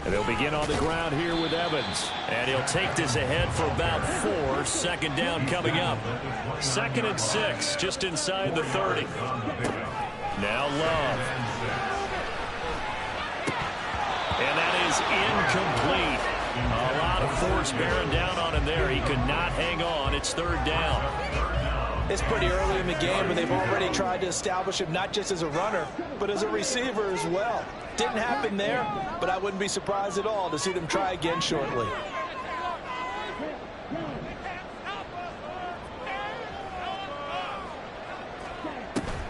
And they'll begin on the ground here with Evans. And he'll take this ahead for about 4. Second down coming up. 2nd and 6, just inside the 30. Now Love. And that is incomplete. A lot of force bearing down on him there. He could not hang on. It's 3rd down. It's pretty early in the game, but they've already tried to establish him not just as a runner, but as a receiver as well. Didn't happen there, but I wouldn't be surprised at all to see them try again shortly.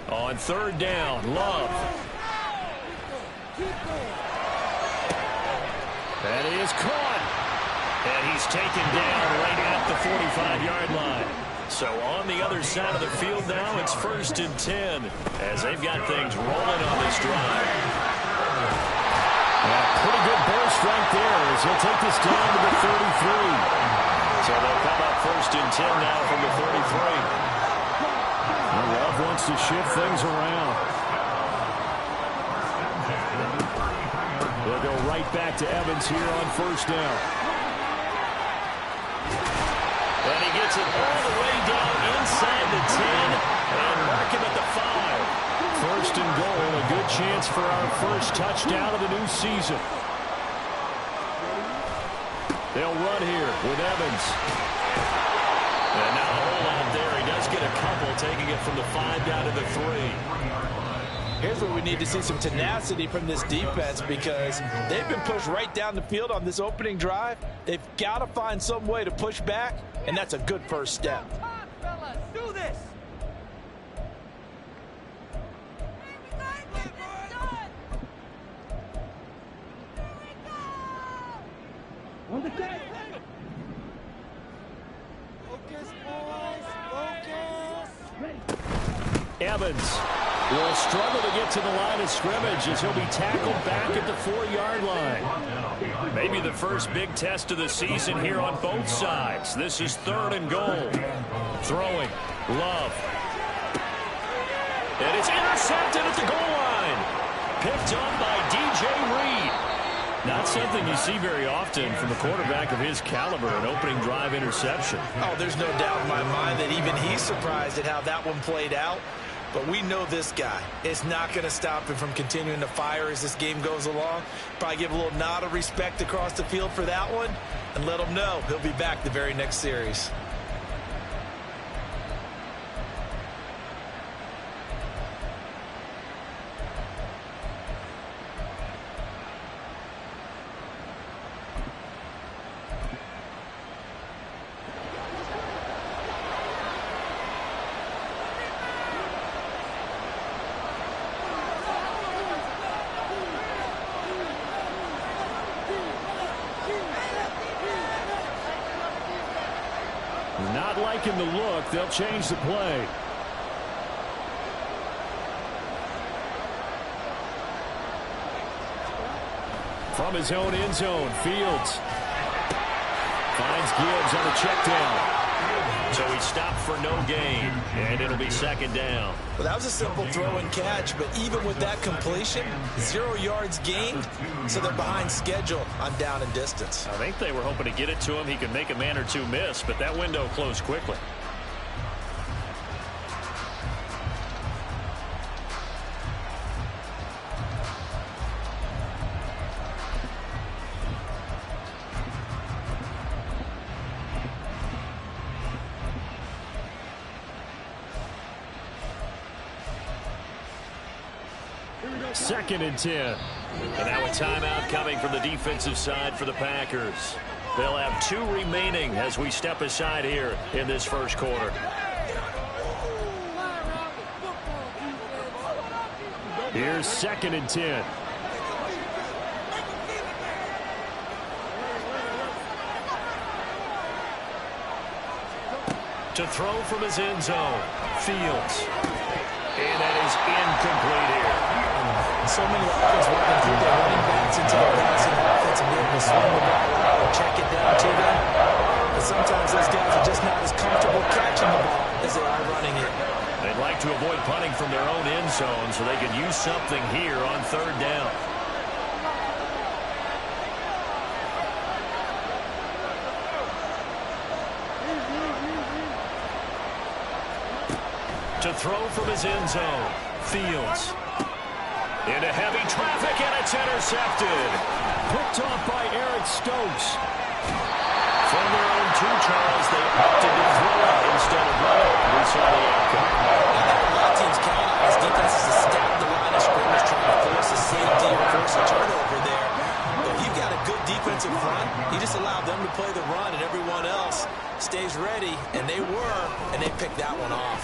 On 3rd down, Love. That is caught. And he's taken down right at the 45-yard line. So on the other side of the field now, it's 1st and 10 as they've got things rolling on this drive. Pretty good burst right there as he'll take this down to the 33. So they'll come up 1st and 10 now from the 33. Well, Love wants to shift things around. They'll go right back to Evans here on 1st down. And he gets it all the way down inside the 10 and mark him at the 5. 1st and goal, a good chance for our first touchdown of the new season. They'll run here with Evans. And not a whole lot there. He does get a couple, taking it from the 5 down to the 3. Here's where we need to see some tenacity from this defense because they've been pushed right down the field on this opening drive. They've got to find some way to push back, and that's a good first step. Fellas, do this. Evans will struggle to get to the line of scrimmage as he'll be tackled back at the 4-yard line. Maybe the first big test of the season here on both sides. This is 3rd and goal. Throwing. Love. And it's intercepted at the goal line. Picked up by DJ Reed. Not something you see very often from a quarterback of his caliber, an opening drive interception. Oh, there's no doubt in my mind that even he's surprised at how that one played out. But we know this guy is not going to stop him from continuing to fire as this game goes along. Probably give a little nod of respect across the field for that one and let him know he'll be back the very next series. Not liking the look. They'll change the play. From his own end zone, Fields finds Gibbs on a check down. So he stopped for no gain, and it'll be 2nd down. Well, that was a simple throw and catch, but even with that completion, 0 yards gained, so they're behind schedule on down and distance. I think they were hoping to get it to him. He could make a man or two miss, but that window closed quickly. Second and 10. And now a timeout coming from the defensive side for the Packers. They'll have 2 remaining as we step aside here in this first quarter. Here's 2nd and 10. To throw from his end zone. Fields. And that is incomplete here. So many offenses working through their running backs into the passing offense. defense and be able to swing the ball out or check it down to them. But sometimes those guys are just not as comfortable catching the ball as they are running it. They'd like to avoid punting from their own end zone so they could use something here on third down. To throw from his end zone. Fields. Into heavy traffic, and it's intercepted. Picked off by Eric Stokes. From their own 2, Charles, they opted to throw it instead of run it. We saw the outcome. I think a lot of teams count on his defenses to stop the line of scrimmage, trying to force a safety or force a turnover there. But if you've got a good defensive front, you just allow them to play the run, and everyone else stays ready, and they were, and they picked that one off.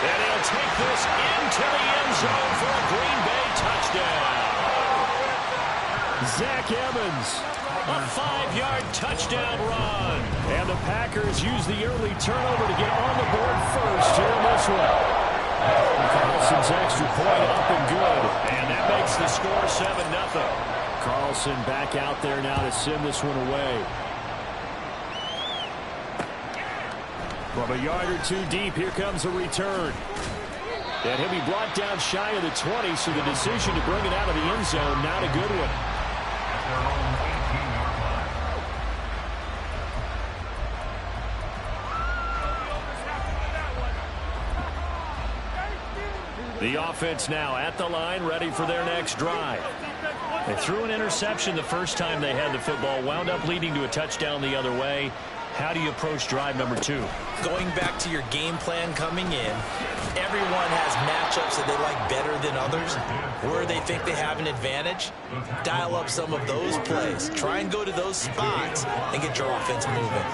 And he'll take this into the end zone for a Green Bay touchdown. Zach Evans, a 5-yard touchdown run. And the Packers use the early turnover to get on the board first here in this one. Carlson's extra point up and good. And that makes the score 7-0. Carlson back out there now to send this one away. From a yard or 2 deep, here comes a return. And he'll be brought down shy of the 20, so the decision to bring it out of the end zone, not a good one. The offense now at the line, ready for their next drive. They threw an interception the first time they had the football, wound up leading to a touchdown the other way. How do you approach drive number 2? Going back to your game plan coming in, everyone has matchups that they like better than others. Where they think they have an advantage, dial up some of those plays. Try and go to those spots and get your offense moving.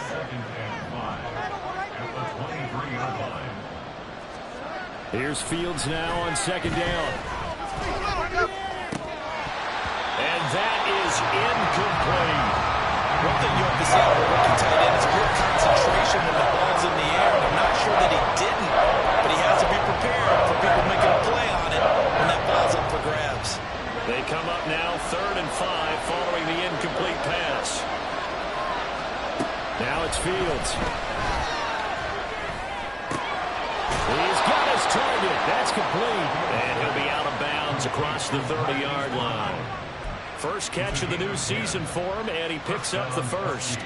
Here's Fields now on second down. And that is incomplete. One thing you have to see out of a rookie tight end is good concentration when the ball's in the air. And I'm not sure that he didn't, but he has to be prepared for people making a play on it when that ball's up for grabs. They come up now 3rd and 5 following the incomplete pass. Now it's Fields. He's got his target. That's complete. And he'll be out of bounds across the 30-yard line. First catch of the new season for him, and he picks up the first.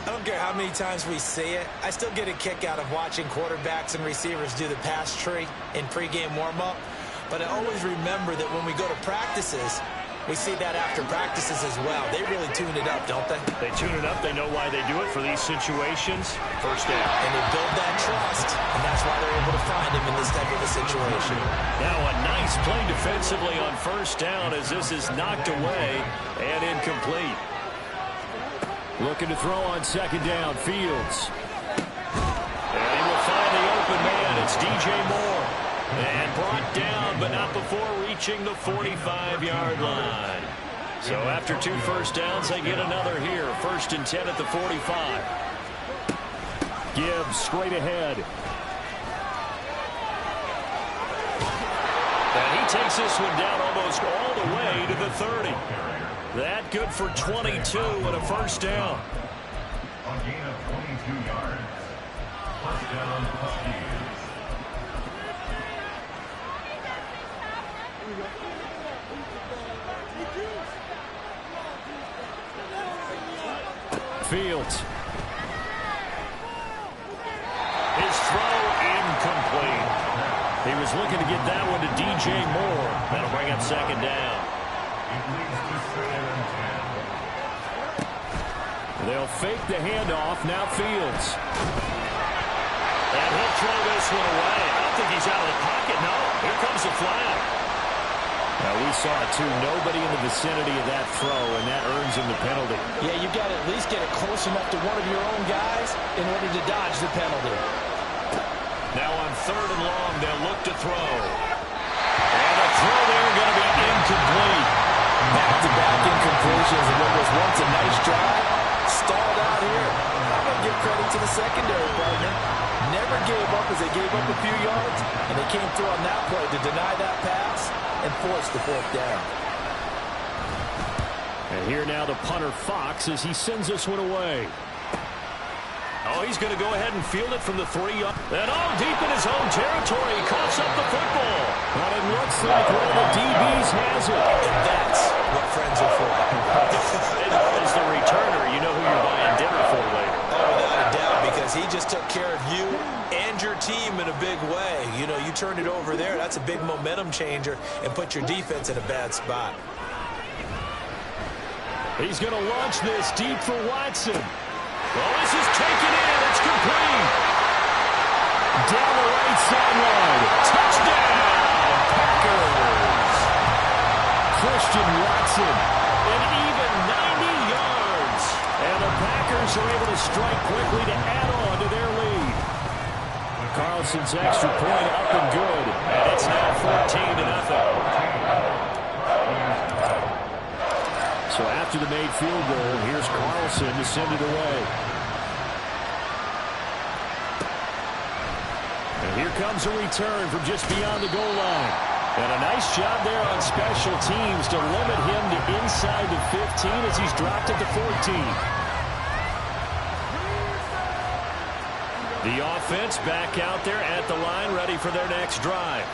I don't care how many times we say it. I still get a kick out of watching quarterbacks and receivers do the pass tree in pregame warm-up. But I always remember that when we go to practices, we see that after practices as well. They really tune it up, don't they? They tune it up. They know why they do it for these situations. First down. And they build that trust, and that's why they're able to find him in this type of a situation. Now a nice play defensively on first down as this is knocked away and incomplete. Looking to throw on second down, Fields. And he will find the open man. It's DJ Moore. And brought down, but not before reaching the 45-yard line. So after 2 first downs, they get another here. 1st and 10 at the 45. Gibbs straight ahead. And he takes this one down almost all the way to the 30. That good for 22 and a first down. A gain of 22 yards. First down, Huskies. Fields. His throw incomplete. He was looking to get that one to DJ Moore. That'll bring up second down. They'll fake the handoff. Now Fields. And he'll throw this one away. I don't think he's out of the pocket. No, here comes the flag. Now we saw it too. Nobody in the vicinity of that throw, and that earns him the penalty. Yeah, you've got to at least get it close enough to one of your own guys in order to dodge the penalty. Now on 3rd and long, they'll look to throw. And the throw there going to be incomplete. Back-to-back incompletions of what was once a nice drive. Stalled out here. I'm going to give credit to the secondary partner. Never gave up as they gave up a few yards, and they came through on that play to deny that pass and force the 4th down. And here now the punter Fox as he sends this one away. Oh, he's going to go ahead and field it from the 3-yard. And all deep in his own territory. He coughs up the football. But it looks like one of the DBs has it. And that's what friends are for. As the returner, you know who you're buying dinner for later. Oh, without a doubt, because he just took care of you and your team in a big way. You know, you turned it over there. That's a big momentum changer and put your defense in a bad spot. He's going to launch this deep for Watson. Well, this is taken in. It's complete. Down the right sideline. Touchdown, Packers. Christian Watson, an even 90 yards. And the Packers are able to strike quickly to add on to their lead. Carlson's extra point up and good. And it's now 14-0. So after the made field goal, here's Carlson to send it away. And here comes a return from just beyond the goal line. And a nice job there on special teams to limit him to inside the 15 as he's dropped at the 14. The offense back out there at the line, ready for their next drive.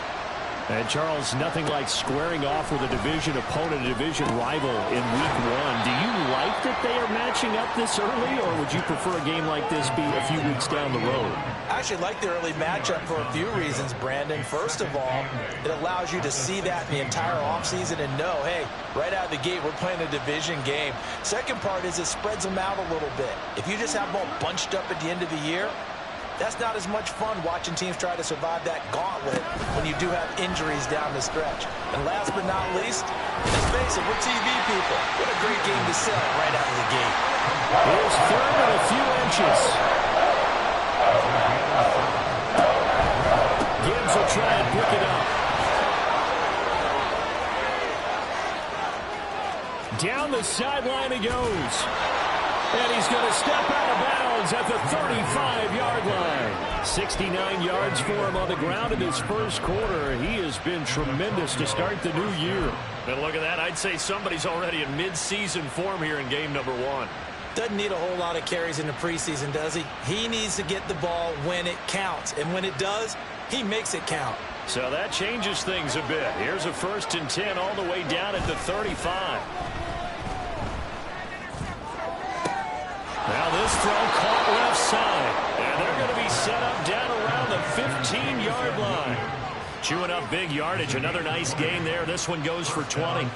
And, Charles, nothing like squaring off with a division opponent, a division rival in Week 1. Do you like that they are matching up this early, or would you prefer a game like this be a few weeks down the road? I actually like the early matchup for a few reasons, Brandon. First of all, it allows you to see that in the entire offseason and know, hey, right out of the gate, we're playing a division game. Second part is it spreads them out a little bit. If you just have them all bunched up at the end of the year, that's not as much fun watching teams try to survive that gauntlet when you do have injuries down the stretch. And last but not least, let's face it, we're TV people. What a great game to sell right out of the gate. Here's third and a few inches. Gibbs will try and pick it up. Down the sideline he goes. And he's going to step out of bounds at the 35-yard line. 69 yards for him on the ground in his first quarter. He has been tremendous to start the new year. And look at that. I'd say somebody's already in mid-season form here in game number 1. Doesn't need a whole lot of carries in the preseason, does he? He needs to get the ball when it counts. And when it does, he makes it count. So that changes things a bit. Here's a 1st and 10 all the way down at the 35. Now this throw caught left side. And they're going to be set up down around the 15-yard line. Chewing up big yardage. Another nice gain there. This one goes for 20.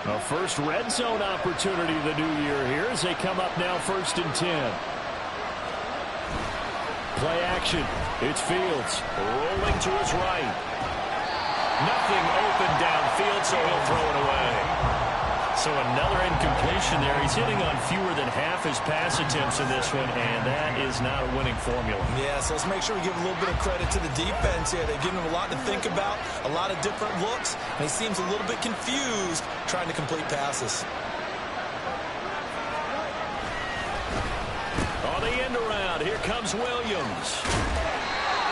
A first red zone opportunity of the new year here as they come up now 1st and 10. Play action. It's Fields rolling to his right. Nothing open downfield, so he'll throw it away. So another incompletion there. He's hitting on fewer than half his pass attempts in this one, and that is not a winning formula. Yeah, so let's make sure we give a little bit of credit to the defense here. They've given him a lot to think about, a lot of different looks, and he seems a little bit confused trying to complete passes. On the end around, here comes Williams.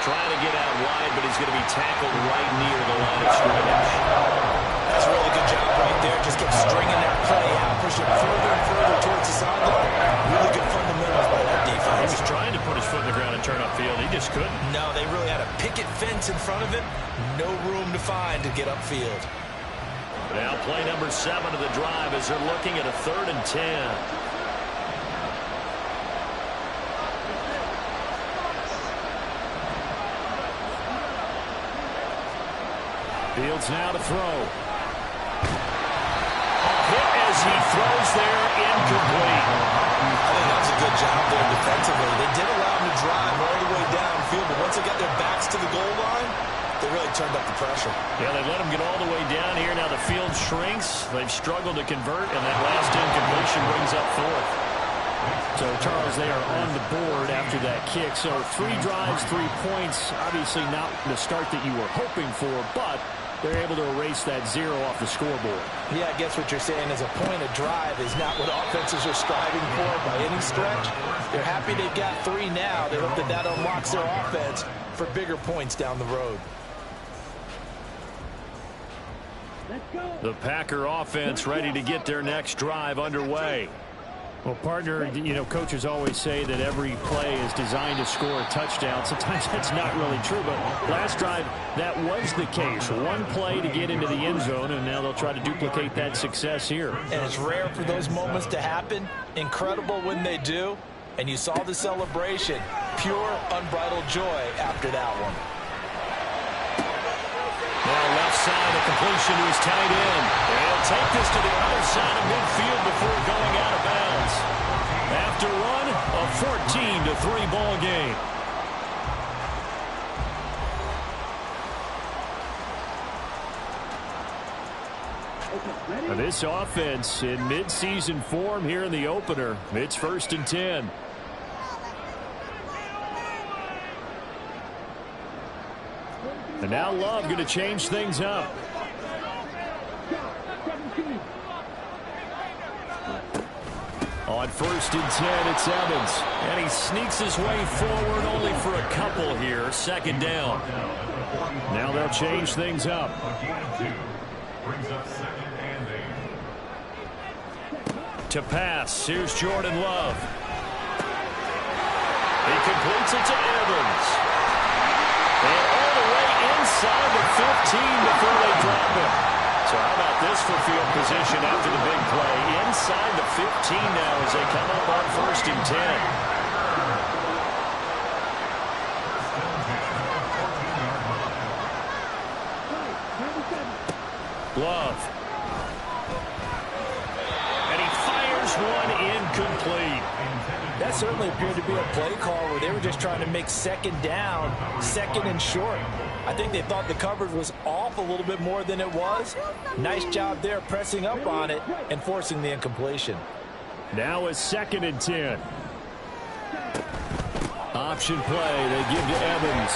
Trying to get out wide, but he's going to be tackled right near the line of scrimmage. That's a really good job right there. Just kept stringing that play out, pushing further and further towards the sideline. Really good fundamentals by that defense. He was trying to put his foot in the ground and turn upfield. He just couldn't. No, they really had a picket fence in front of him. No room to find to get upfield. Now play number 7 of the drive as they're looking at a 3rd and 10. Fields now to throw. Hit as he throws there, incomplete. I think that was a good job there defensively. They did allow him to drive all the way downfield, but once they got their backs to the goal line, they really turned up the pressure. Yeah, they let him get all the way down here. Now the field shrinks. They've struggled to convert, and that last incompletion brings up 4th. So, Charles, they are on the board after that kick. So 3 drives, 3 points. Obviously not the start that you were hoping for, but they're able to erase that 0 off the scoreboard. Yeah, I guess what you're saying is a point of drive is not what offenses are striving for by any stretch. They're happy they've got 3 now. They hope that that unlocks their offense for bigger points down the road. The Packer offense ready to get their next drive underway. Well, partner, coaches always say that every play is designed to score a touchdown. Sometimes that's not really true, but last drive, that was the case. One play to get into the end zone, and now they'll try to duplicate that success here. And it's rare for those moments to happen. Incredible when they do. And you saw the celebration. Pure, unbridled joy after that one. Now left side, a completion to his tight end. And he'll take this to the other side of midfield before going out of bounds. After run, a 14-3 ball game. Now this offense in midseason form here in the opener. It's 1st and 10. And now Love going to change things up. On 1st and 10, it's Evans. And he sneaks his way forward only for a couple here. 2nd down. Now they'll change things up. To pass, here's Jordan Love. He completes it to Evans. And all the way inside the 15 before they drop him. So how about this for field position after the big play? Inside the 15 now as they come up on 1st and 10. Love. And he fires one incomplete. That certainly appeared to be a play call where they were just trying to make 2nd down, 2nd and short. I think they thought the coverage was off a little bit more than it was. Nice job there pressing up on it and forcing the incompletion. Now it's 2nd and 10. Option play, they give to Evans.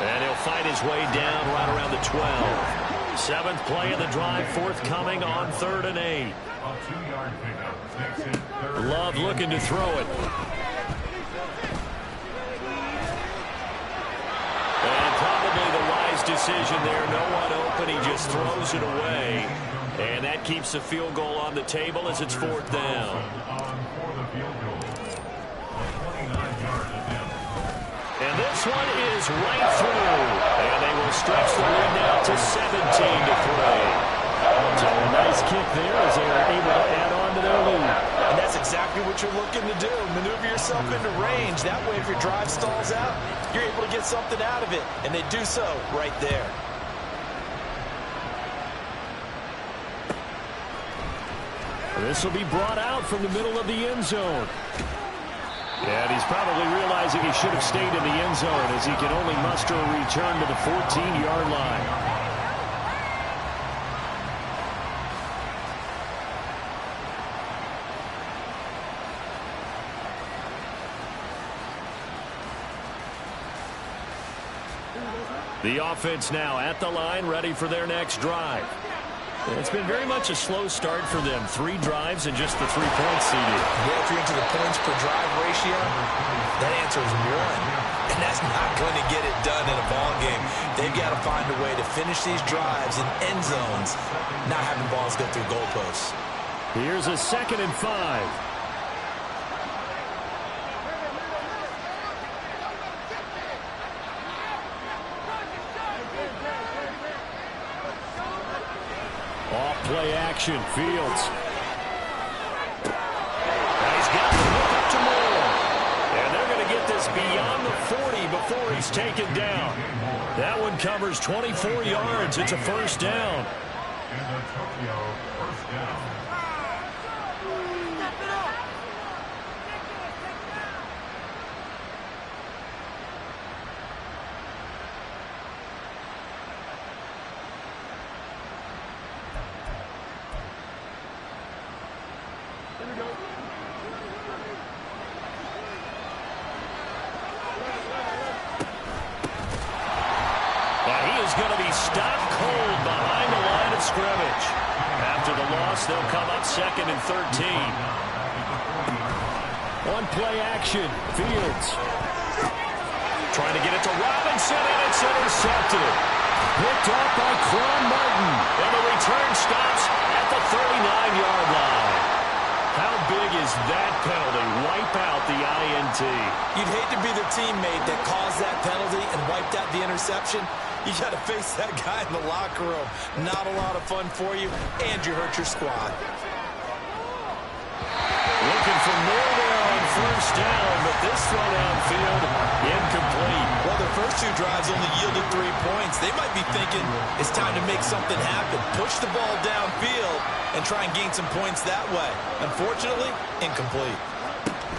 And he'll fight his way down right around the 12. 7th play of the drive forthcoming on 3rd and 8. Love looking to throw it. And probably the wise decision there. No one open. He just throws it away. And that keeps the field goal on the table as it's 4th down. And this one is right through. And they will stretch the lead now to 17-3. So a nice kick there as they are able to add on to their lead. And that's exactly what you're looking to do. Maneuver yourself into range. That way, if your drive stalls out, you're able to get something out of it. And they do so right there. This will be brought out from the middle of the end zone. And he's probably realizing he should have stayed in the end zone as he can only muster a return to the 14-yard line. The offense now at the line, ready for their next drive. It's been very much a slow start for them. 3 drives and just the 3 points seeded. Yeah, if you're into the points per drive ratio, that answer is 1. And that's not going to get it done in a ball game. They've got to find a way to finish these drives in end zones, not having balls go through goalposts. Here's a 2nd and 5. Play action, Fields. And he's got to look up to more. And they're going to get this beyond the 40 before he's taken down. That one covers 24 yards. It's a 1st down. Going to be stopped cold behind the line of scrimmage. After the loss, they'll come up 2nd and 13. On play action, Fields. Trying to get it to Robinson, and it's intercepted. Picked off by Quan Martin. And stops at the 39-yard line. How big is that penalty? Wipe out the INT. You'd hate to be the teammate that caused that penalty and wiped out the interception. You got to face that guy in the locker room. Not a lot of fun for you, and you hurt your squad. Looking for more there on first down, but this throw downfield incomplete. Well, the first two drives only yielded 3 points. They might be thinking it's time to make something happen. Push the ball downfield and try and gain some points that way. Unfortunately, incomplete.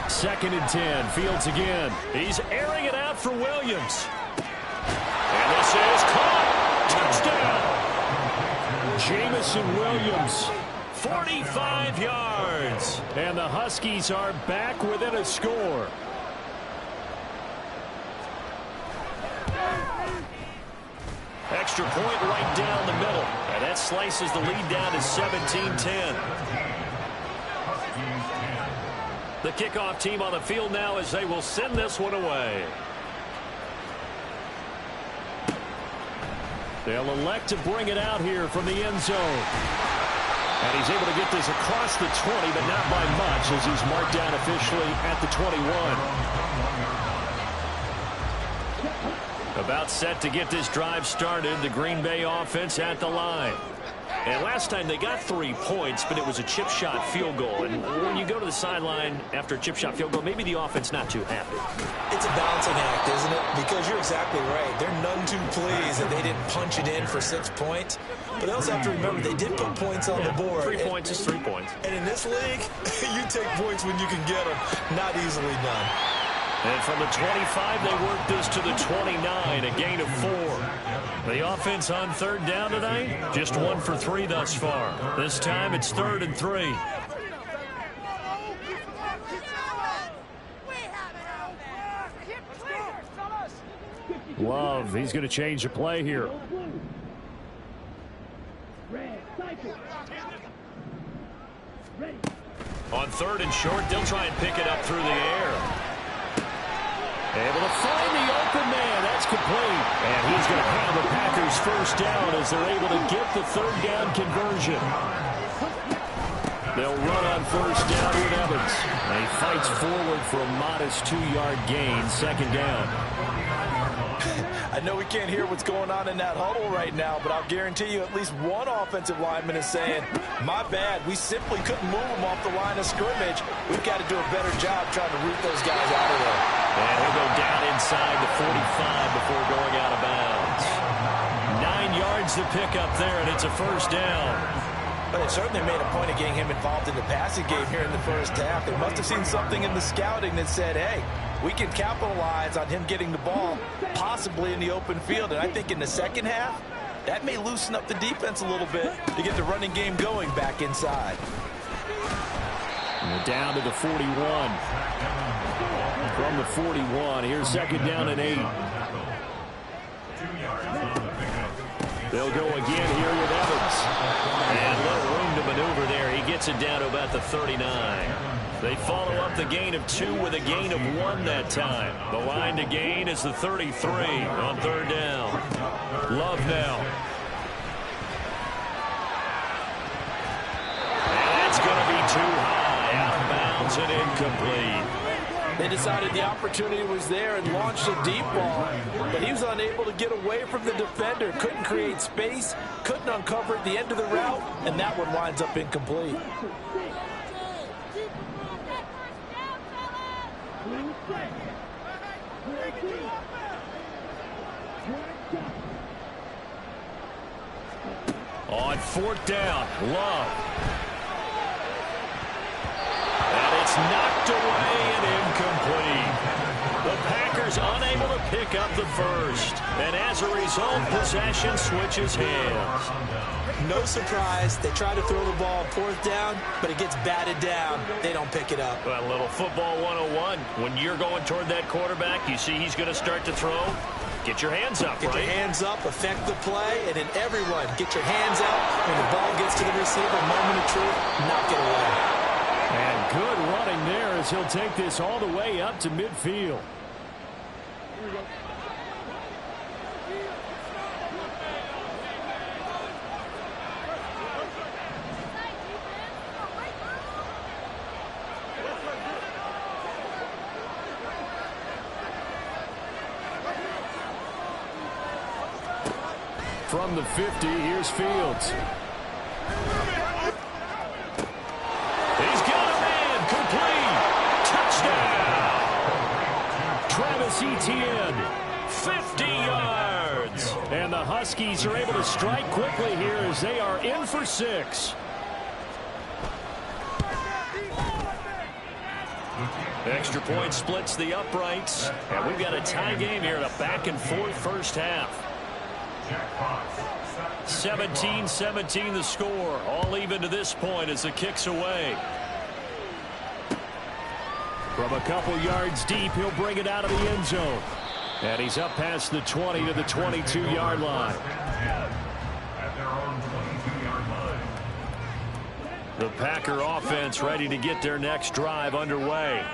2nd and 10. Fields again. He's airing it out for Williams. And this is caught. Touchdown. Jamison Williams. 45 yards. And the Huskies are back within a score. Extra point right down the middle. And that slices the lead down to 17-10. The kickoff team on the field now as they will send this one away. They'll elect to bring it out here from the end zone. And he's able to get this across the 20, but not by much as he's marked down officially at the 21. About set to get this drive started, the Green Bay offense at the line. And last time they got 3 points, but it was a chip shot field goal. And when you go to the sideline after a chip shot field goal, maybe the offense not too happy. It's a balancing act, isn't it? Because you're exactly right. They're none too pleased that they didn't punch it in for 6 points. But they also have to remember they did put points on the board. 3 points is 3 points. And in this league, you take points when you can get them. Not easily done. And from the 25, they work this to the 29, a gain of 4. The offense on 3rd down tonight, just 1 for 3 thus far. This time it's 3rd and 3. Love, he's going to change the play here. On 3rd and short, they'll try and pick it up through the air. Able to find the open man. That's complete. And he's going to have the Packers first down as they're able to get the 3rd down conversion. They'll run on first down with Evans. And he fights forward for a modest 2-yard gain, 2nd down. I know we can't hear what's going on in that huddle right now, but I'll guarantee you at least one offensive lineman is saying, my bad, we simply couldn't move them off the line of scrimmage. We've got to do a better job trying to root those guys out of there. And he'll go down inside the 45 before going out of bounds. 9 yards to pick up there, and it's a first down. But they certainly made a point of getting him involved in the passing game here in the first half. They must have seen something in the scouting that said, hey, we can capitalize on him getting the ball, possibly in the open field. And I think in the second half, that may loosen up the defense a little bit to get the running game going back inside. And down to the 41. From the 41, here's 2nd down and 8. They'll go again here with Evans. And little room to maneuver there. He gets it down to about the 39. They follow up the gain of 2 with a gain of 1 that time. The line to gain is the 33 on 3rd down. Love now. And that's going to be too high. Out of bounds and incomplete. They decided the opportunity was there and launched a deep ball, but he was unable to get away from the defender, couldn't create space, couldn't uncover at the end of the route, and that one winds up incomplete. On 4th down, Love. And it's knocked away and incomplete. The Packers unable to pick up the first. And as a result, possession switches hands. No surprise, they try to throw the ball on 4th down, but it gets batted down. They don't pick it up. Well, a little football 101. When you're going toward that quarterback, you see he's going to start to throw. Get your hands up, Get right? your hands up, affect the play, and then everyone, get your hands out. When the ball gets to the receiver, moment of truth, knock it away. And good running there as he'll take this all the way up to midfield. From the 50, here's Fields. He's got a man, complete. Touchdown. Travis Etienne, 50 yards. And the Huskies are able to strike quickly here as they are in for 6. Extra point splits the uprights. And we've got a tie game here in a back-and-forth first half. 17-17 the score. All even to this point as the kick's away. From a couple yards deep, he'll bring it out of the end zone. And he's up past the 20 to the 22-yard line. The Packer offense ready to get their next drive underway.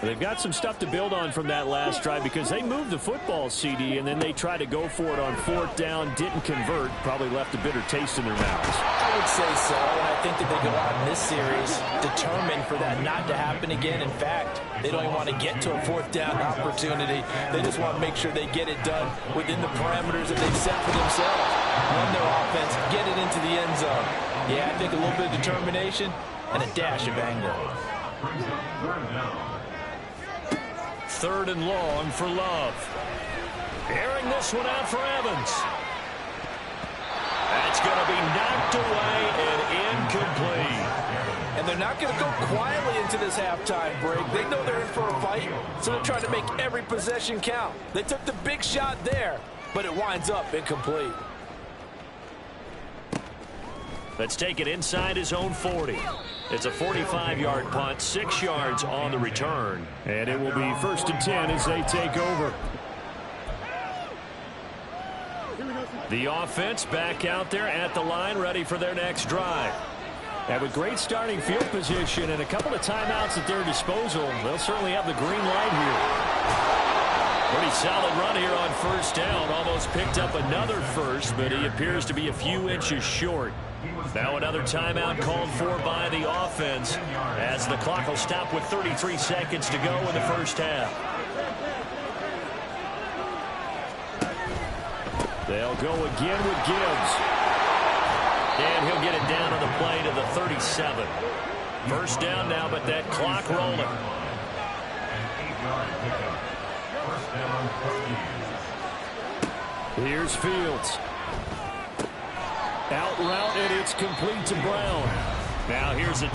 They've got some stuff to build on from that last drive because they moved the football, CD, and then they tried to go for it on 4th down, didn't convert, probably left a bitter taste in their mouths. I would say so, and I think that they go out in this series determined for that not to happen again. In fact, they don't even want to get to a 4th down opportunity. They just want to make sure they get it done within the parameters that they've set for themselves. Run their offense, get it into the end zone. Yeah, I think a little bit of determination and a dash of anger. 3rd and long for Love. Airing this one out for Evans. That's going to be knocked away and incomplete. And they're not going to go quietly into this halftime break. They know they're in for a fight, so they're trying to make every possession count. They took the big shot there, but it winds up incomplete. Let's take it inside his own 40. It's a 45-yard punt, 6 yards on the return. And it will be 1st and 10 as they take over. The offense back out there at the line, ready for their next drive. And with great starting field position and a couple of timeouts at their disposal, they'll certainly have the green light here. Pretty solid run here on 1st down. Almost picked up another first, but he appears to be a few inches short. Now another timeout called for by the offense as the clock will stop with 33 seconds to go in the first half. They'll go again with Gibbs. And he'll get it down on the play to the 37. 1st down now, but that clock rolling. Here's Fields. Out route, and it's complete to Brown. Now here's a...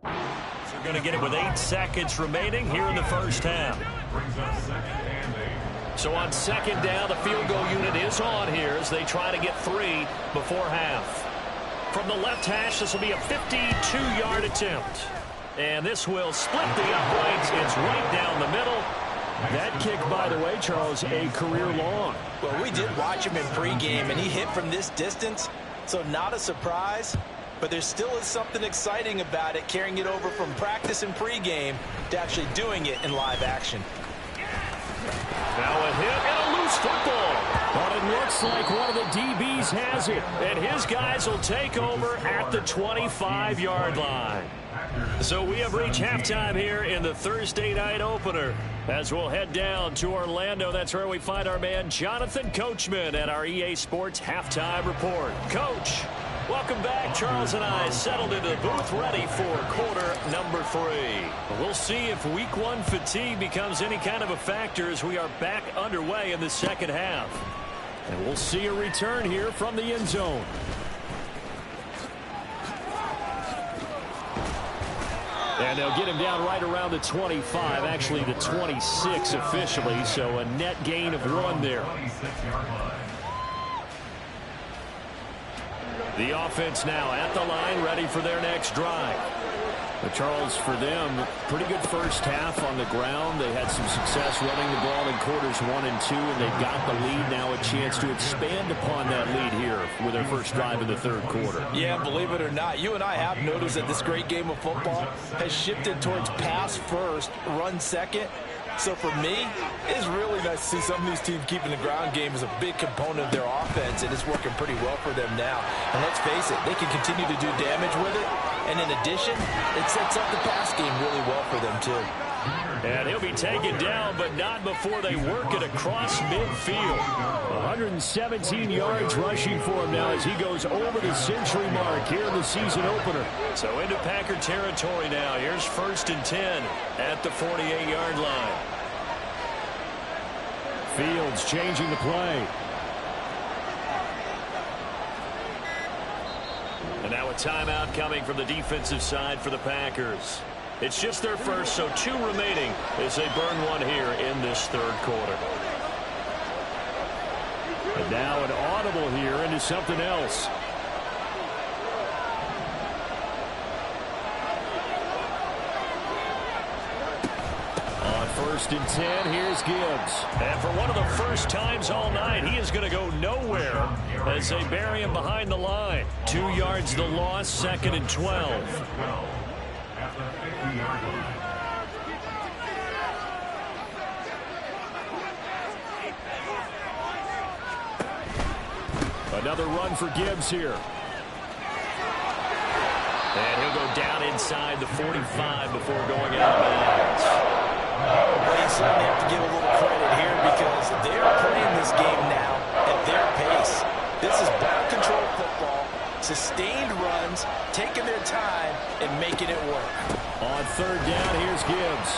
They're going to get it with 8 seconds remaining here in the first half. So on 2nd down, the field goal unit is on here as they try to get 3 before half. From the left hash, this will be a 52-yard attempt. And this will split the uprights. It's right down the middle. That kick, by the way, Charles, a career long. Well, we did watch him in pregame, and he hit from this distance, so not a surprise. But there still is something exciting about it, carrying it over from practice and pregame to actually doing it in live action. Now a hit and a loose football. But it looks like one of the DBs has it. And his guys will take over at the 25-yard line. So we have reached halftime here in the Thursday night opener. As we'll head down to Orlando, that's where we find our man Jonathan Coachman at our EA Sports Halftime Report. Coach, welcome back. Charles and I settled into the booth ready for quarter number 3. We'll see if week 1 fatigue becomes any kind of a factor as we are back underway in the second half. And we'll see a return here from the end zone. And they'll get him down right around the 25, actually the 26 officially, so a net gain of 1 there. The offense now at the line, ready for their next drive. But Charles, for them, pretty good first half on the ground. They had some success running the ball in quarters 1 and 2, and they got the lead. Now a chance to expand upon that lead here with their first drive in the 3rd quarter. Yeah, believe it or not, you and I have noticed that this great game of football has shifted towards pass first, run second. So for me, it's really nice to see some of these teams keeping the ground game as a big component of their offense, and it's working pretty well for them now. And let's face it, they can continue to do damage with it. And in addition, it sets up the pass game really well for them too. And he'll be taken down, but not before they work it across midfield. 117 yards rushing for him now as he goes over the century mark here in the season opener. So into Packer territory now. Here's 1st and 10 at the 48-yard line. Fields changing the play. And now a timeout coming from the defensive side for the Packers. It's just their first, so 2 remaining as they burn one here in this 3rd quarter. And now an audible here into something else. On 1st and 10, here's Gibbs. And for one of the first times all night, he is going to go nowhere as they bury him behind the line. 2 yards the loss, 2nd and 12. Another run for Gibbs here. And he'll go down inside the 45 before going out of bounds. Well, you certainly have to give a little credit here because they're playing this game now at their pace. This is ball control football, sustained runs, taking their time, and making it work. On 3rd down, here's Gibbs.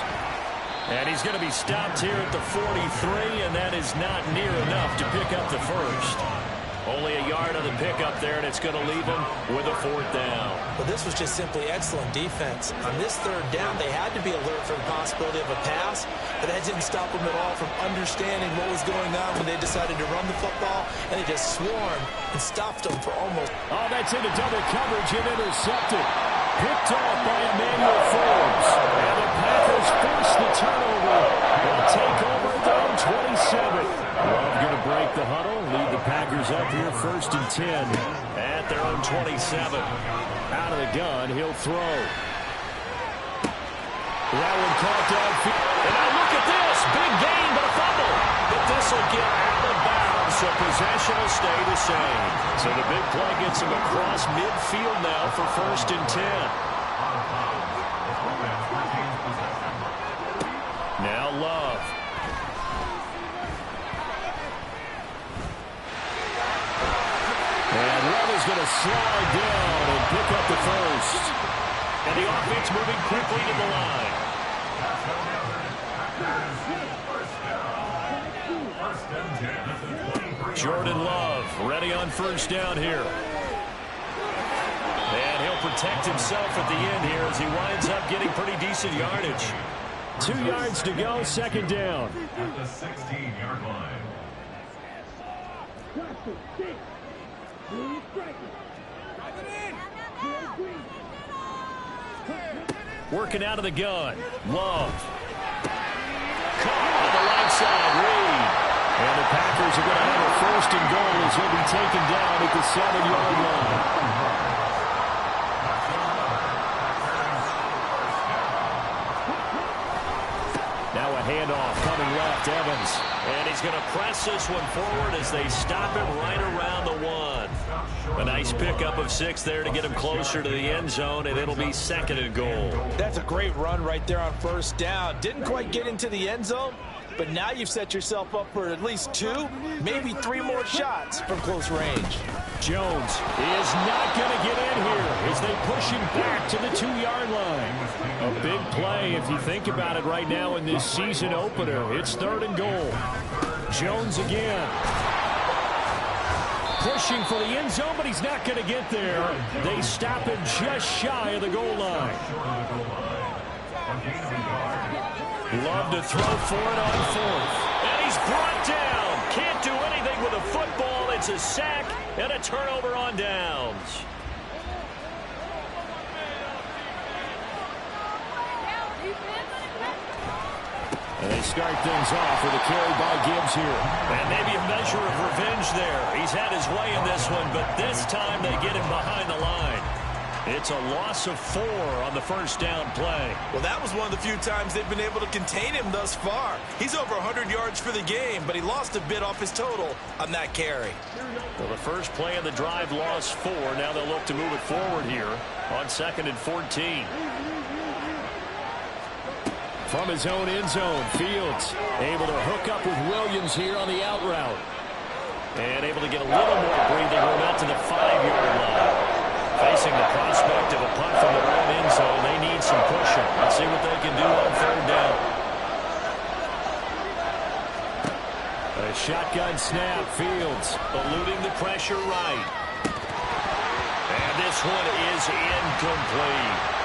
And he's going to be stopped here at the 43, and that is not near enough to pick up the first. Only a yard on the pickup there, and it's going to leave him with a 4th down. But this was just simply excellent defense. On this 3rd down, they had to be alert for the possibility of a pass, but that didn't stop them at all from understanding what was going on when they decided to run the football, and they just swarmed and stopped them for almost... Oh, that's into double coverage and intercepted. Picked off by Emmanuel Forbes. And the Packers force the turnover. They'll take over at their own 27. Love going to break the huddle. Lead the Packers up here 1st and 10 at their own 27. Out of the gun, he'll throw. That one caught downfield. And now look at this. Big gain, but a fumble. But this will get out of bounds, so possession will stay the same. So the big play gets him across midfield now for 1st and 10. Now Love. And Love is going to slide down and pick up the first. And the offense moving quickly to the line. Jordan Love ready on 1st down here. And he'll protect himself at the end here as he winds up getting pretty decent yardage. 2 yards to go, 2nd down. At the 16-yard line. Working out of the gun. Love. Caught on the right side, Reed. And the Packers are going to have a 1st and goal as he'll be taken down at the 7-yard line. Now a handoff coming left, Evans. And he's going to press this one forward as they stop him right around the 1. A nice pickup of 6 there to get him closer to the end zone, and it'll be 2nd and goal. That's a great run right there on 1st down. Didn't quite get into the end zone, but now you've set yourself up for at least 2, maybe 3 more shots from close range. Jones is not going to get in here as they push him back to the 2-yard line. A big play if you think about it right now in this season opener. It's 3rd and goal. Jones again. Pushing for the end zone, but he's not going to get there. They stop him just shy of the goal line. Love to throw for it on 4th. And he's brought down. Can't do anything with a football. It's a sack and a turnover on downs. And they start things off with a carry by Gibbs here. And maybe a measure of revenge there. He's had his way in this one, but this time they get him behind the line. It's a loss of 4 on the first down play. Well, that was one of the few times they've been able to contain him thus far. He's over 100 yards for the game, but he lost a bit off his total on that carry. Well, the first play of the drive lost 4. Now they'll look to move it forward here on 2nd and 14. From his own end zone, Fields able to hook up with Williams here on the out route. And able to get a little more breathing room out to the 5-yard line. Facing the prospect of a punt from their own end zone, they need some pushing. Let's see what they can do on 3rd down. A shotgun snap, Fields eluding the pressure right. And this one is incomplete.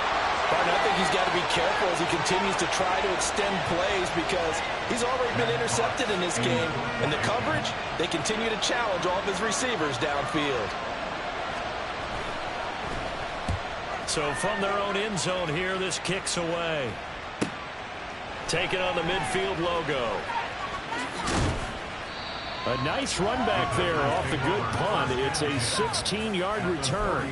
I think he's got to be careful as he continues to try to extend plays because he's already been intercepted in this game. And the coverage, they continue to challenge all of his receivers downfield. So from their own end zone here, this kicks away. Taking on the midfield logo. A nice run back there off the good punt. It's a 16-yard return.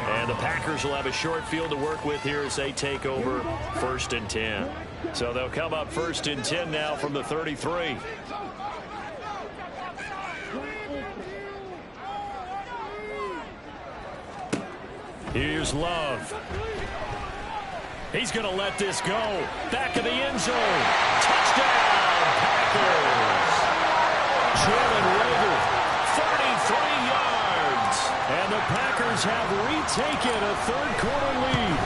And the Packers will have a short field to work with here as they take over 1st and 10. So they'll come up 1st and 10 now from the 33. Here's Love. He's going to let this go. Back of the end zone. Touchdown, Packers. Jalen Reagor, 43 yards. And the Packers have retaken a 3rd-quarter lead.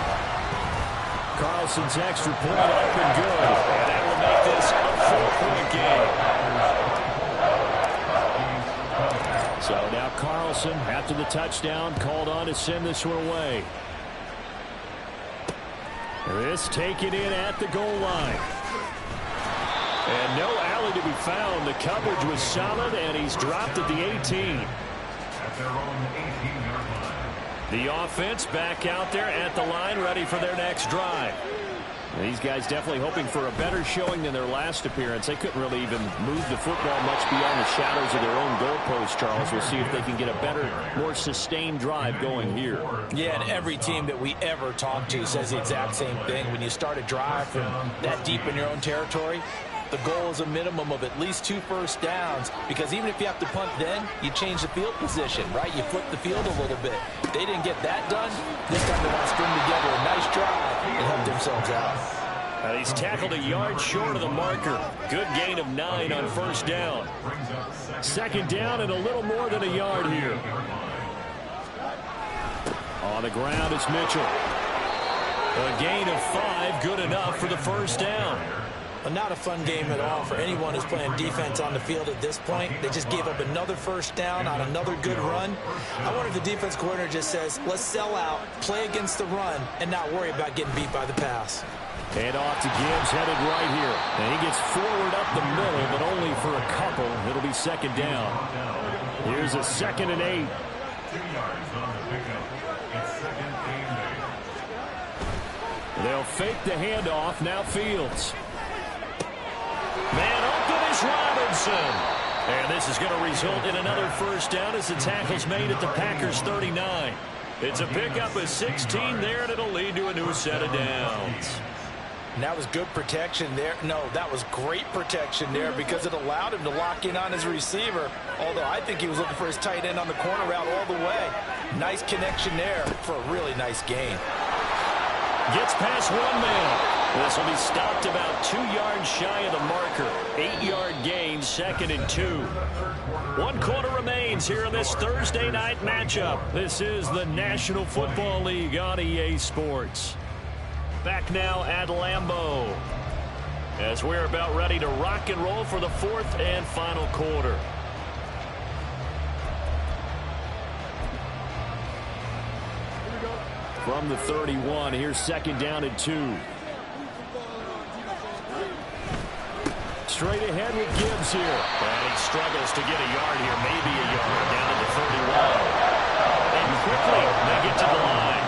Carlson's extra point up and good. And that will make this a 4-point game. So now Carlson, after the touchdown, called on to send this one away. This taken in at the goal line. And no alley to be found. The coverage was solid, and he's dropped at the 18. At their own 18-yard line. The offense back out there at the line, ready for their next drive. These guys definitely hoping for a better showing than their last appearance. They couldn't really even move the football much beyond the shadows of their own goalpost, Charles. We'll see if they can get a better, more sustained drive going here. Yeah, and every team that we ever talk to says the exact same thing. When you start a drive from that deep in your own territory, the goal is a minimum of at least 2 first downs, because even if you have to punt then, you change the field position, right? You flip the field a little bit. They didn't get that done. This time they want to string together a nice drive and help themselves out. He's tackled a yard short of the marker. Good gain of 9 on 1st down. 2nd down and a little more than a yard here. On the ground is Mitchell. A gain of 5, good enough for the 1st down. Well, not a fun game at all for anyone who's playing defense on the field at this point. They just gave up another 1st down on another good run. I wonder if the defense coordinator just says, let's sell out, play against the run, and not worry about getting beat by the pass. And off to Gibbs, headed right here. And he gets forward up the middle, but only for a couple. It'll be 2nd down. Here's a 2nd and 8. 2 yards on the pickup. It's 2nd and 8. They'll fake the handoff. Now Fields. Man open is Robinson. And this is going to result in another 1st down as the tackle's made at the Packers 39. It's a pickup of 16 there, and it'll lead to a new set of downs. And that was good protection there. No, that was great protection there because it allowed him to lock in on his receiver, although I think he was looking for his tight end on the corner route all the way. Nice connection there for a really nice gain. Gets past 1 man. This will be stopped about 2 yards shy of the marker. 8-yard gain, 2nd and 2. 1 quarter remains here in this Thursday night matchup. This is the National Football League on EA Sports. Back now at Lambeau as we're about ready to rock and roll for the 4th and final quarter. From the 31, here's 2nd down and 2. Straight ahead with Gibbs here. And he struggles to get a yard here, maybe a yard, down to the 31. And quickly they get to the line.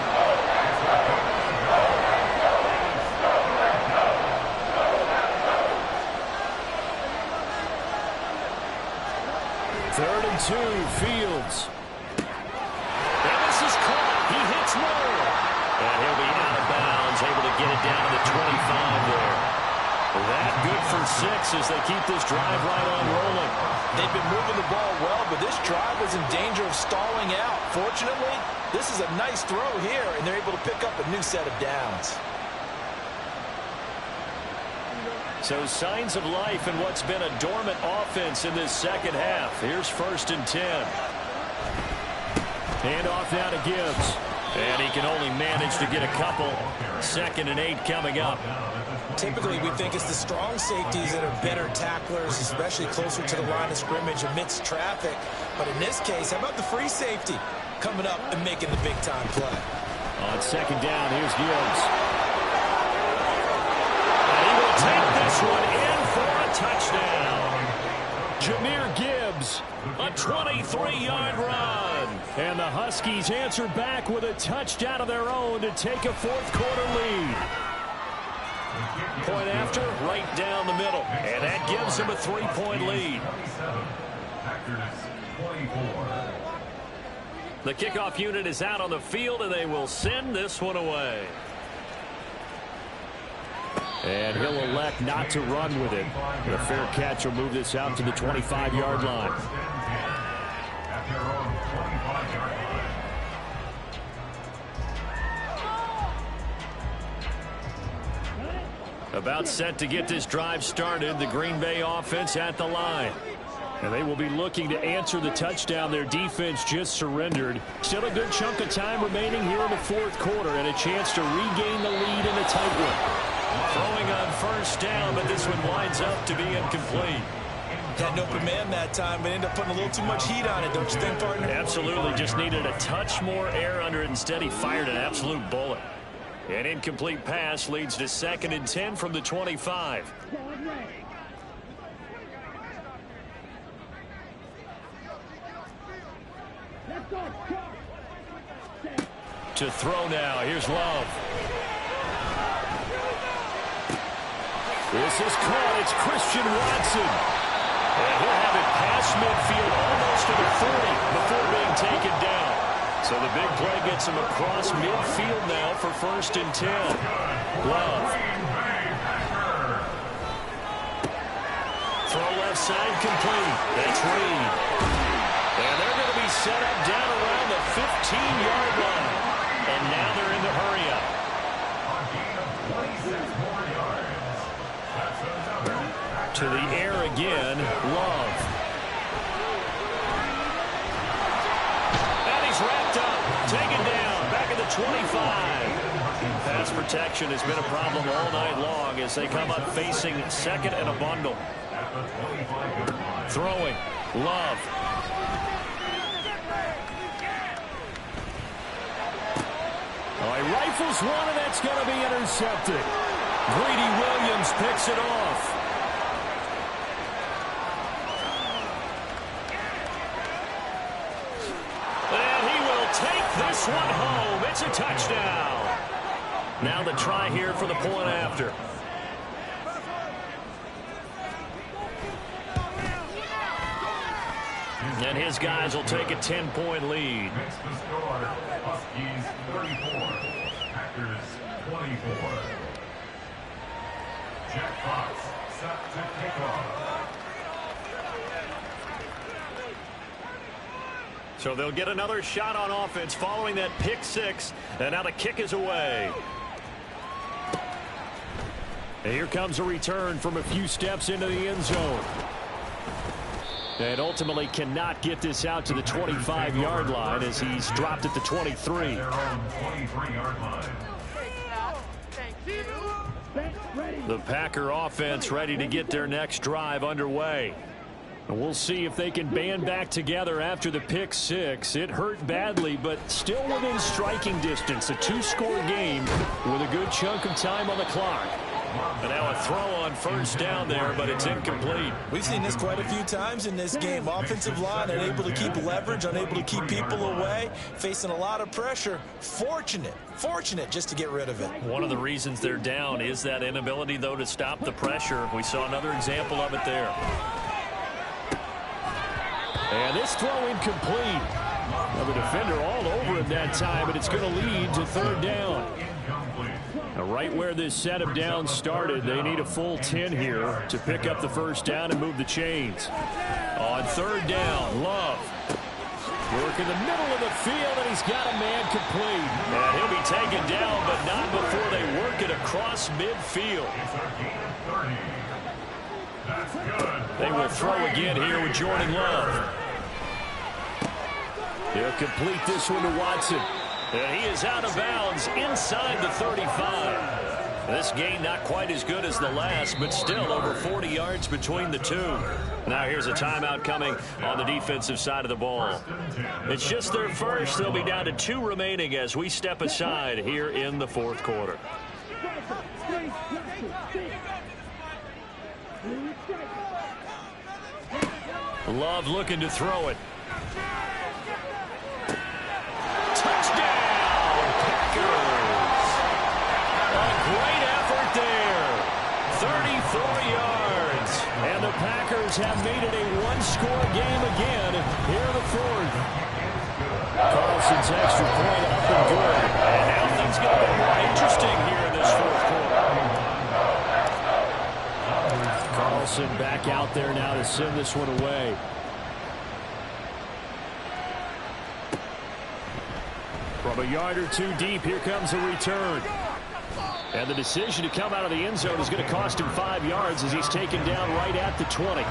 Third and 2, Fields. And this is caught. He hits Moore. 6 as they keep this drive right on rolling. They've been moving the ball well, but this drive is in danger of stalling out. Fortunately, this is a nice throw here, and they're able to pick up a new set of downs. So signs of life in what's been a dormant offense in this second half. Here's 1st and 10. Hand off now to Gibbs. And he can only manage to get a couple. 2nd and 8 coming up. Typically, we think it's the strong safeties that are better tacklers, especially closer to the line of scrimmage amidst traffic. But in this case, how about the free safety coming up and making the big-time play? On 2nd down, here's Gibbs. And he will take this one in for a touchdown. Jahmyr Gibbs, a 23-yard run. And the Huskies answer back with a touchdown of their own to take a 4th quarter lead. Point after, right down the middle. And that gives them a 3-point lead. The kickoff unit is out on the field, and they will send this one away. And he'll elect not to run with it. The fair catch will move this out to the 25-yard line. About set to get this drive started, the Green Bay offense at the line. And they will be looking to answer the touchdown their defense just surrendered. Still a good chunk of time remaining here in the 4th quarter and a chance to regain the lead in a tight one. Throwing on 1st down, but this one winds up to be incomplete. Had an open man that time, but ended up putting a little too much heat on it, don't you think, partner? Absolutely. Just needed a touch more air under it. Instead, he fired an absolute bullet. An incomplete pass leads to 2nd and 10 from the 25. To throw now. Here's Love. This is caught. It's Christian Watson. And he'll have it past midfield almost to the 40 before being taken down. So the big play gets him across midfield now for 1st and 10. Love. Throw left side complete. That's Reed. And they're going to be set up down around the 15-yard line. And now they're in the hurry-up. To the air again, Love. And he's wrapped up, taken down, back at the 25. Pass protection has been a problem all night long as they come up facing 2nd and a bundle. Throwing, Love. Oh, he rifles one, and that's going to be intercepted. Greedy Williams picks it off. This one home. It's a touchdown. Now the try here for the point after. And his guys will take a 10-point lead. Next to score, Huskies 34, Packers 24. Jack Fox set to kick off. So they'll get another shot on offense following that pick 6. And now the kick is away. And here comes a return from a few steps into the end zone. And ultimately cannot get this out to the 25-yard line as he's dropped at the 23. Their own 23-yard line. The Packer offense ready to get their next drive underway. And we'll see if they can band back together after the pick 6. It hurt badly, but still within striking distance. A 2-score game with a good chunk of time on the clock. And now a throw on 1st down there, but it's incomplete. We've seen this quite a few times in this game. Offensive line unable to keep leverage, unable to keep people away, facing a lot of pressure. Fortunate just to get rid of it. One of the reasons they're down is that inability, though, to stop the pressure. We saw another example of it there. And this throw incomplete. Well, the defender all over him that time, but it's going to lead to 3rd down. A right where this set of downs started. They need a full 10 here to pick up the first down and move the chains. On third down, Love. Work in the middle of the field, and he's got a man complete. And he'll be taken down, but not before they work it across midfield. They will throw again here with Jordan Love. He'll complete this one to Watson. And he is out of bounds inside the 35. This game not quite as good as the last, but still over 40 yards between the two. Now here's a timeout coming on the defensive side of the ball. It's just their first. They'll be down to 2 remaining as we step aside here in the fourth quarter. Love looking to throw it. Touchdown, Packers. A great effort there. 34 yards. And the Packers have made it a one-score game again here in the fourth. Carlson's extra point up and good. And now things get a bit more interesting here in this fourth quarter. Carlson back out there now to send this one away. From a yard or two deep, here comes a return. And the decision to come out of the end zone is going to cost him 5 yards as he's taken down right at the 20.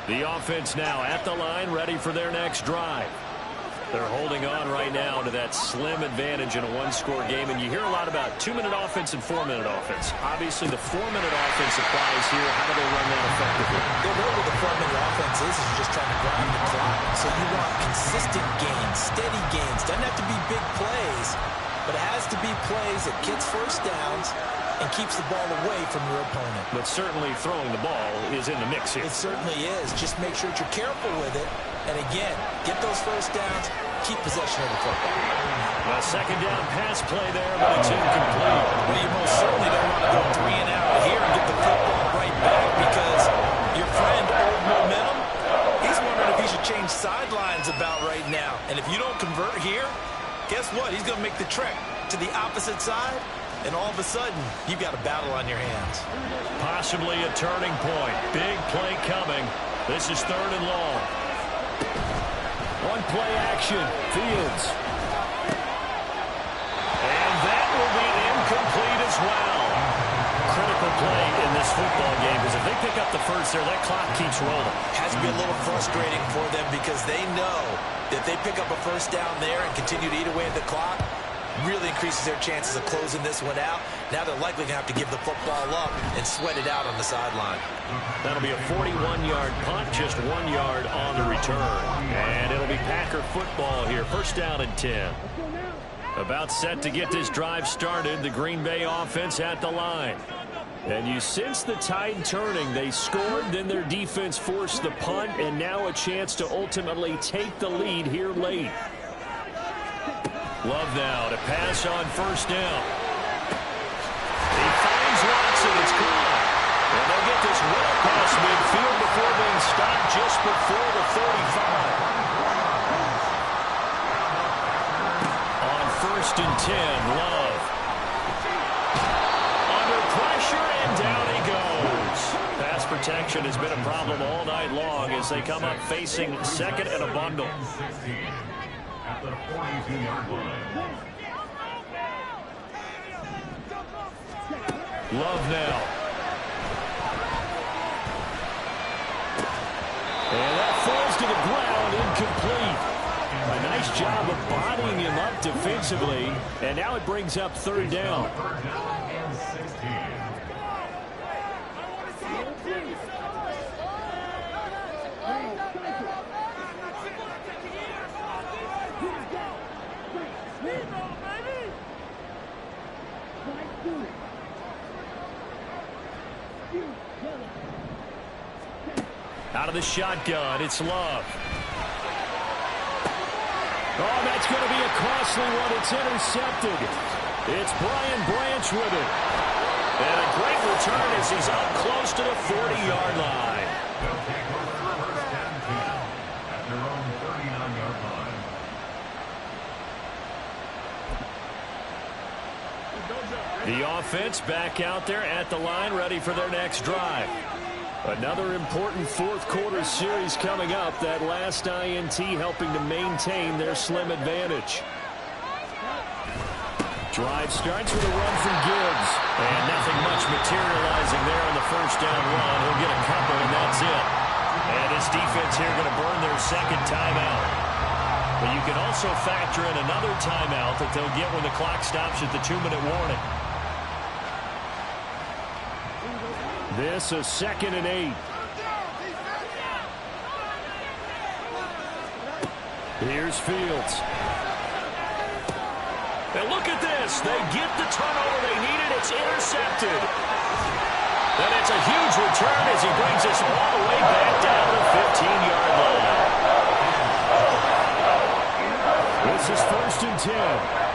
The offense now at the line, ready for their next drive. They're holding on right now to that slim advantage in a one-score game. And you hear a lot about 2-minute offense and 4-minute offense. Obviously, the 4-minute offense applies here. How do they run that effectively? The role of the 4-minute offense is just trying to grind the clock. So you want consistent gains, steady gains. Doesn't have to be big plays, but it has to be plays that gets first downs and keeps the ball away from your opponent. But certainly throwing the ball is in the mix here. It certainly is. Just make sure that you're careful with it. And again, get those first downs, keep possession of the football. A second down pass play there, but it's incomplete. Well, you most certainly don't want to go 3 and out here and get the football right back because your friend, Old Momentum, he's wondering if he should change sidelines about right now. And if you don't convert here, guess what? He's going to make the trek to the opposite side. And all of a sudden, you've got a battle on your hands. Possibly a turning point. Big play coming. This is 3rd and long. One play action. Fields. And that will be incomplete as well. Critical play in this football game because if they pick up the first there, that clock keeps rolling. Has to be a little frustrating for them because they know that they pick up a first down there and continue to eat away at the clock, really increases their chances of closing this one out. Now they're likely going to have to give the football up and sweat it out on the sideline. That'll be a 41-yard punt, just 1 yard on the return. And it'll be Packer football here. First down and 10. About set to get this drive started, the Green Bay offense at the line. And you sense the tide turning. They scored, then their defense forced the punt, and now a chance to ultimately take the lead here late. Love now to pass on first down. He finds Watson. It's caught. And they'll get this well past midfield before being stopped just before the 35. On 1st and 10, Love. Under pressure, and down he goes. Pass protection has been a problem all night long as they come up facing 2nd and a bundle. At the 42-yard line. Love now. And that falls to the ground, incomplete. A nice job of bodying him up defensively, and now it brings up 3rd down. 3rd down and 16. Out of the shotgun, it's Love. Oh, that's going to be a costly one. It's intercepted. It's Brian Branch with it. And a great return as he's up close to the 40-yard line. They'll take over first and 10 at their own 39-yard line. offense back out there at the line, ready for their next drive. Another important fourth quarter series coming up. That last INT helping to maintain their slim advantage. Drive starts with a run from Gibbs. And nothing much materializing there on the first down run. He'll get a couple, and that's it. And his defense here going to burn their second timeout. But you can also factor in another timeout that they'll get when the clock stops at the 2-minute warning. This is 2nd and 8. Here's Fields. And look at this. They get the turnover they needed. It's intercepted. And it's a huge return as he brings us all the way back down to the 15-yard line. This is 1st and 10.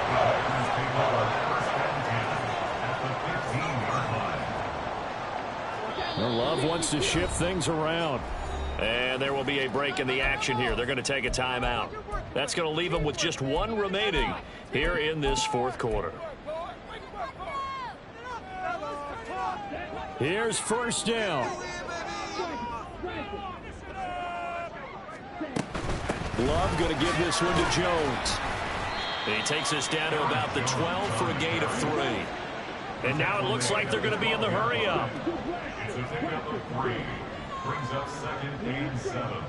Love wants to shift things around. And there will be a break in the action here. They're going to take a timeout. That's going to leave them with just one remaining here in this fourth quarter. Here's 1st down. Love going to give this one to Jones. He takes us down to about the 12 for a gain of 3. And now it looks like they're going to be in the hurry up. It's a pickup of 3. Brings up 2nd and 7.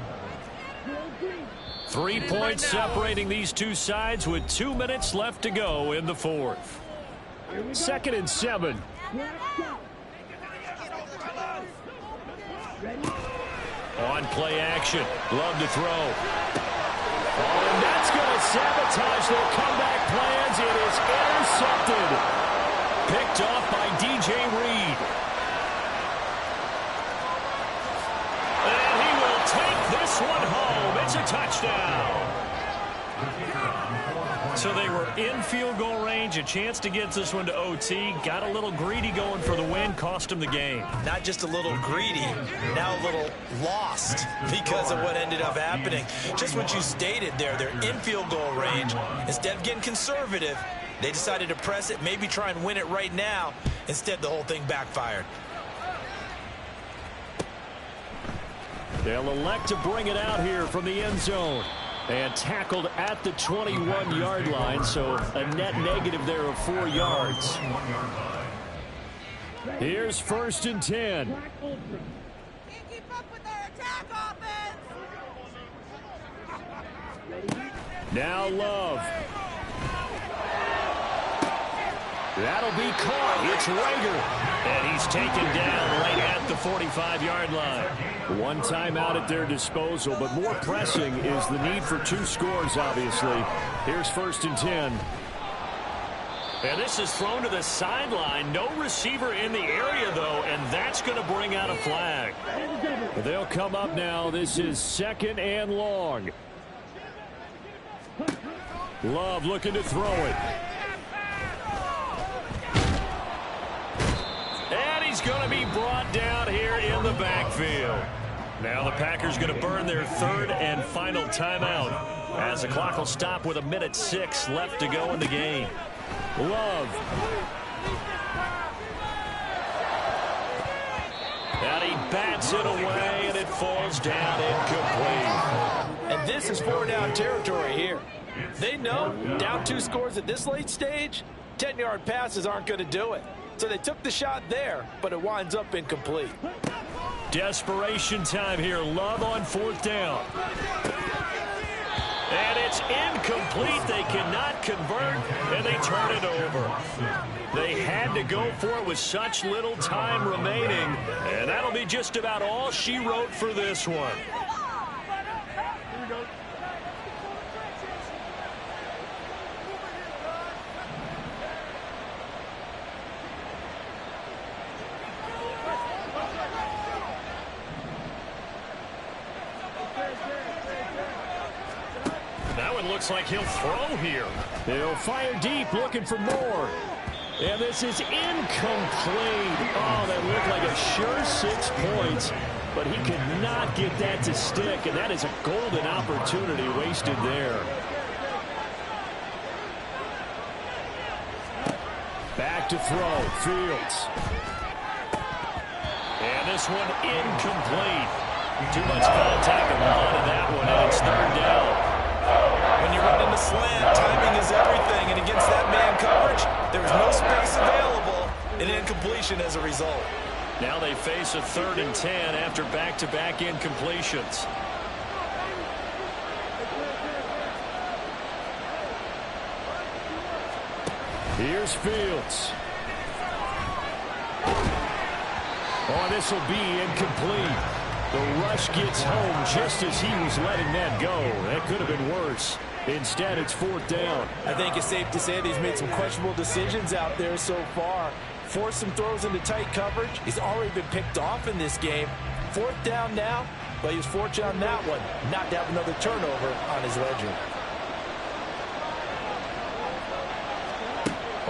3 points separating these two sides with 2 minutes left to go in the fourth. 2nd and 7. On play action. Love to throw. Oh, and that's going to sabotage their comeback plans. It is intercepted. Picked off by DJ Reed. And he will take this one home. It's a touchdown. So they were in field goal range, a chance to get this one to OT. Got a little greedy going for the win, cost him the game. Not just a little greedy, now a little lost because of what ended up happening. Just what you stated there, they're in field goal range. Instead of getting conservative, they decided to press it, maybe try and win it right now. Instead, the whole thing backfired. They'll elect to bring it out here from the end zone. And tackled at the 21-yard line, so a net negative there of 4 yards. Here's 1st and 10. Can't keep up with their attack offense. Now Love. That'll be caught. It's Rager. And he's taken down right at the 45-yard line. One timeout at their disposal, but more pressing is the need for 2 scores, obviously. Here's 1st and 10. And this is thrown to the sideline. No receiver in the area, though, and that's going to bring out a flag. They'll come up now. This is 2nd and long. Love looking to throw it. And he's going to be brought down here in the backfield. Now the Packers going to burn their 3rd and final timeout as the clock will stop with 1:06 left to go in the game. Love. And he bats it away, and it falls down incomplete. And this is 4-down territory here. They know down 2 scores at this late stage, 10-yard passes aren't going to do it. So they took the shot there, but it winds up incomplete. Desperation time here. Love on 4th down. And it's incomplete. They cannot convert, and they turn it over. They had to go for it with such little time remaining, and that'll be just about all she wrote for this one. Looks like he'll throw here. He'll fire deep, looking for more. And this is incomplete. Oh, that looked like a sure 6 points, but he could not get that to stick, and that is a golden opportunity wasted there. Back to throw. Fields. And this one incomplete. Too much contact on the line of that one, and it's third down. When you run in the slant, timing is everything, and against that man coverage, there was no space available, and incompletion as a result. Now they face a 3rd and 10 after back-to-back incompletions. Here's Fields. Oh, this will be incomplete. The rush gets home just as he was letting that go. That could have been worse. Instead, it's 4th down. I think it's safe to say that he's made some questionable decisions out there so far. Forced some throws into tight coverage. He's already been picked off in this game. 4th down now, but he was fortunate on that one not to have another turnover on his ledger.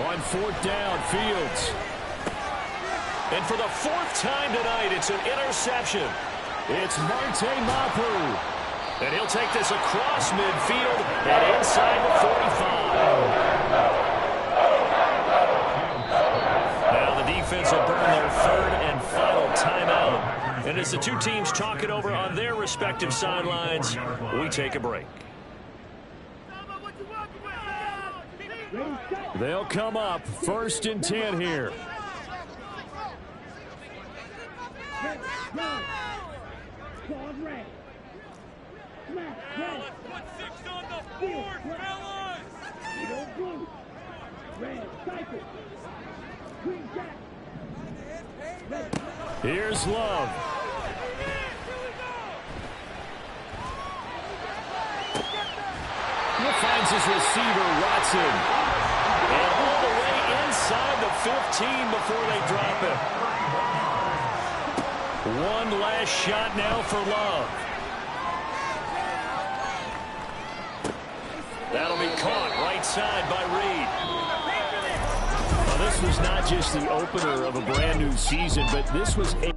On 4th down, Fields. And for the 4th time tonight, it's an interception. It's Marte Mapu. And he'll take this across midfield and inside the 45. Now the defense will burn their 3rd and final timeout. And as the two teams talk it over on their respective sidelines, we take a break. They'll come up 1st and 10 here. Let's put 6 on the board, fellas! Here's Love. He finds his receiver, Watson. And all the way inside the 15 before they drop it. One last shot now for Love. That'll be caught right side by Reed. Well, this was not just the opener of a brand new season, but this was a